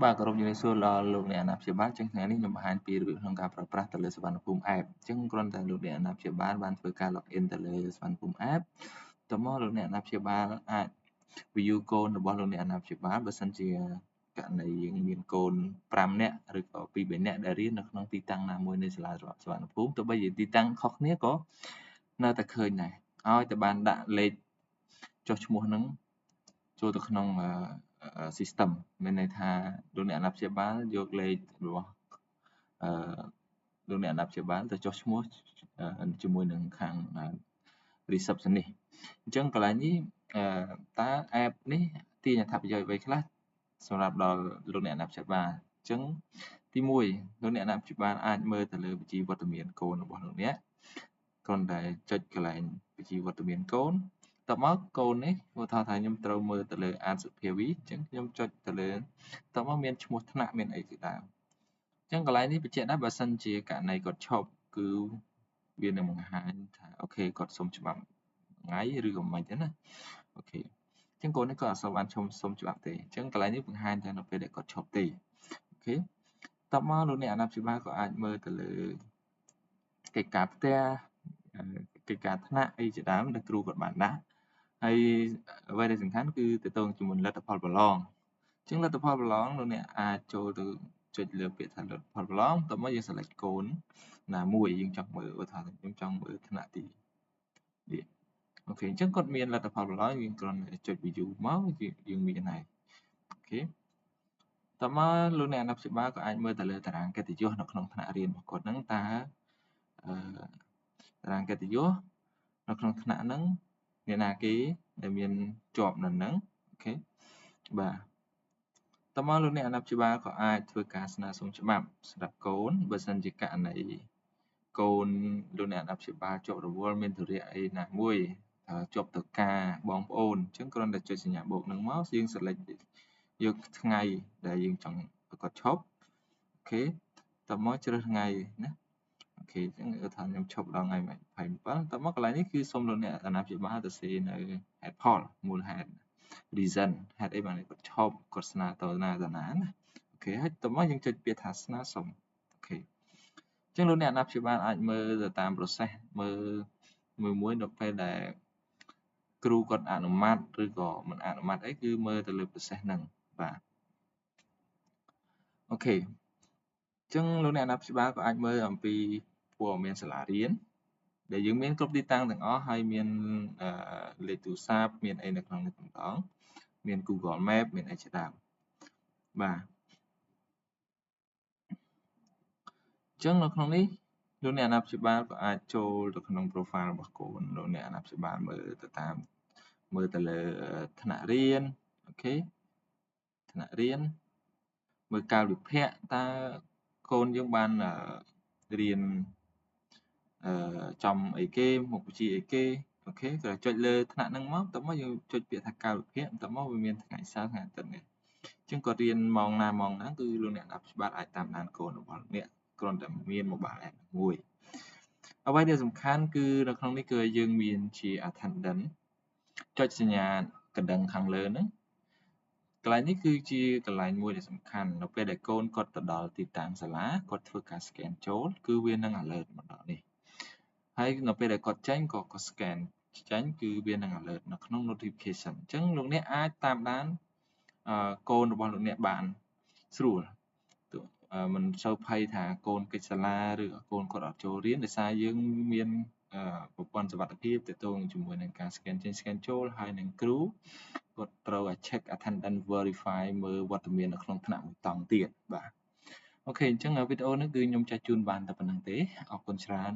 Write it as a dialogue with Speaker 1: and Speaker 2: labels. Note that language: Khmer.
Speaker 1: បាទគោរពជំរាបសួរដល់លោកអ្នកអាណាព្យាបាលចឹងថ្ងៃនេះខ្ញុំបង្ហាញពីរបៀបក្នុងការប្រើប្រាស់ទៅលើសុវត្ថិភូមិ app ចឹងគ្រាន់តែលោកអ្នកអាណាព្យាបាលបានធ្វើការ login ទៅលើសុវត្ថិភូមិ app តមកលោកអ្នកអាណាព្យាបាលអាច view កូនរបស់លោកអ្នកអាណាព្យាបាលបើសិនជាករណីយើងមានកូន5នាក់ឬក៏2 3នាក់ដែលរៀននៅក្នុងទីតាំងណាមួយនៃសាលាសុវត្ថិភូមិទោះបីជាទីតាំងខុសគ្នាក៏នៅតែឃើញដែរឲ្យតែបានដាក់លេខចុះឈ្មោះហ្នឹងចូលទៅក្នុងsystem មានន័យថាលោកអ្នកអាណាព្យាបាលយកលេខរបស់លោកអ្នកអាណាព្យាបាលទៅចុះឈ្មោះជាមួយនឹងខាង receptionist អញ្ចឹងកន្លែងនេះតើ app នេះទាញអត្ថប្រយោជន៍អ្វីខ្លះសម្រាប់ដល់លោកអ្នកអាណាព្យាបាលអញ្ចឹងទី1លោកអ្នកអាណាព្យាបាលអាចមើលទៅលើបញ្ជីវត្តមានកូនរបស់លោកអ្នកគ្រាន់តែចុចកន្លែងបញ្ជីវត្តមានកូនតមកកូននេះឧទាហរណ៍ថាខ្ញុំត្រូវមើលទៅលើអានសុភាវីអញ្ចឹងខ្ញុំចុចទៅលើតមកមានឈ្មោះថ្នាក់មានអីជាដើមអញ្ចឹងកន្លែងនេះបញ្ជាក់ដែរបើសិនជាករណីគាត់ឈប់គឺវានឹងបង្ហាញថាអូខេគាត់សុំច្បាប់ថ្ងៃឬក៏មិនទេណាអូខេអញ្ចឹងកូននេះក៏អត់សូវបានសុំច្បាប់ទេអញ្ចឹងកន្លែងនេះបង្ហាញថានៅពេលដែលគាត់ឈប់ទេអូខេតមកលោកអ្នកអាណាព្យាបាលក៏អាចមើលទៅលើកិច្ចការផ្ទះកិច្ចការថ្នាក់អីជាដើមដែលគ្រូគាត់បានដាក់ហើយអ្វីដែលសំខាន់គឺទៅទៅជាមួយលទ្ធផលប្រឡងអញ្ចឹងលទ្ធផលប្រឡងលោកអ្នកអាចចូលទៅចុចលើពាក្យថាលទ្ធផលប្រឡងតមកយើង select កូនណាមួយយើងចង់មើលឧទាហរណ៍ខ្ញុំចង់មើលថ្នាក់ទីនេះអូខេអញ្ចឹងគាត់មានលទ្ធផលប្រឡងយើងគ្រាន់តែចុច view មកយើងមានហើយអូខេតមកលោកអ្នកអាណាព្យាបាលក៏អាចមើលទៅលើតារាងកិត្តិយសនៅក្នុងថ្នាក់រៀនរបស់គាត់ហ្នឹងតើតារាងកិត្តិយសនៅក្នុងថ្នាក់ហ្នឹងអ្នកណាគេដែលមានជាប់នៅហ្នឹងអូខេបាទតមកលោកអ្នកអាណាព្យាបាលក៏អាចធ្វើការស្នើសុំច្បាប់សម្រាប់កូនបើសិនជាករណីកូនលោកអ្នកអាណាព្យាបាលជាប់រវល់មានធុរៈអីណាមួយជាប់ទៅការបងប្អូនអញ្ចឹងគ្រាន់តែចុចសញ្ញាបូកហ្នឹងមកយើង select យកថ្ងៃដែលយើងចង់ឲ្យគាត់ឈប់អូខេតមកជ្រើសថ្ងៃណាអូខេអញ្ចឹងថាខ្ញុំឈប់ដល់ថ្ងៃ27តមកកន្លែងនេះគឺសូមលោកអ្នកអាណាព្យាបាលទៅសេនៅហេតុផលមូលហេតុ reason ហេតុអីបានគាត់ឈប់គាត់ស្នើទៅណាណាអូខេហើយតមកយើងចុចពាក្យថាស្នើសុំអូខេអញ្ចឹងលោកអ្នកអាណាព្យាបាលអាចមើលទៅតាម process មើលមួយនៅពេលដែលគ្រូគាត់អនុម័តឬក៏មិនអនុម័តអីគឺមើលទៅលើ process ហ្នឹងបាទអូខេអញ្ចឹងលោកអ្នកអាណាព្យាបាលក៏អាចមើលអំពីព័ត៌មានសាលារៀនដែលយើងមានគ្រប់ទីតាំងទាំងអស់ហើយមានលេខទូរស័ព្ទមានអីនៅក្នុងនេះទាំងមាន Google Map មានអីជាដើមបាទអញ្ចឹងនៅក្នុងនេះលោកអ្នកអាណាព្យាបាលក៏អាចចូលទៅក្នុង profile របស់កូនលោកអ្នកអាណាព្យាបាលមើលទៅលើថ្នាក់រៀនអូខេថ្នាក់រៀនមើលកាលវិភាគតើកូនយើងបានរៀនចំអីគេមុខវិជ្ជាអីគេអូខេក៏ចុចលើថ្នាក់ហ្នឹងមកតមកយើងចុចពាក្យថាកាលវិភាគតមកវាមានថ្ងៃសៅរ៍ថ្ងៃអាទិត្យនេះអញ្ចឹងគាត់រៀនម៉ោងណាគឺលោកអ្នកអាណាព្យាបាលអាចតាមដានកូនរបស់អ្នកគ្រាន់តែមាន mobile app មួយអ្វីដែលសំខាន់គឺនៅក្នុងនេះគឺយើងមានជា attendant ចុចសញ្ញាកណ្ដឹងខាងលើហ្នឹងកន្លែងនេះគឺជាកន្លែងមួយដែលសំខាន់នៅពេលដែលកូនគាត់ទៅដល់ទីតាំងសាលាគាត់ធ្វើការ scan ចូលគឺវានឹង alert មកដល់នេះហើយនៅពេលដែលគាត់ចេញក៏គាត់ scan ចេញគឺវានឹង alert នៅក្នុង notification អញ្ចឹងលោកអ្នកអាចតាមដានកូនរបស់លោកអ្នកបានស្រួលមិនសូវភ័យថាកូនកិច្ចសាលាឬក៏កូនគាត់អត់ចូលរៀនដោយសារយើងមានប្រព័ន្ធសុវត្ថិភាពទាក់ទងជាមួយនឹងការ scan ចេញ scan ចូលហើយនឹងគ្រូគាត់ត្រូវ check attendance verify មើលវត្តមាននៅក្នុងថ្នាក់មួយតង់ទៀតបាទអូខេអញ្ចឹងវីដេអូនេះគឺខ្ញុំចែកជូនបានតែប៉ុណ្្នឹងទេអរគុណច្រើន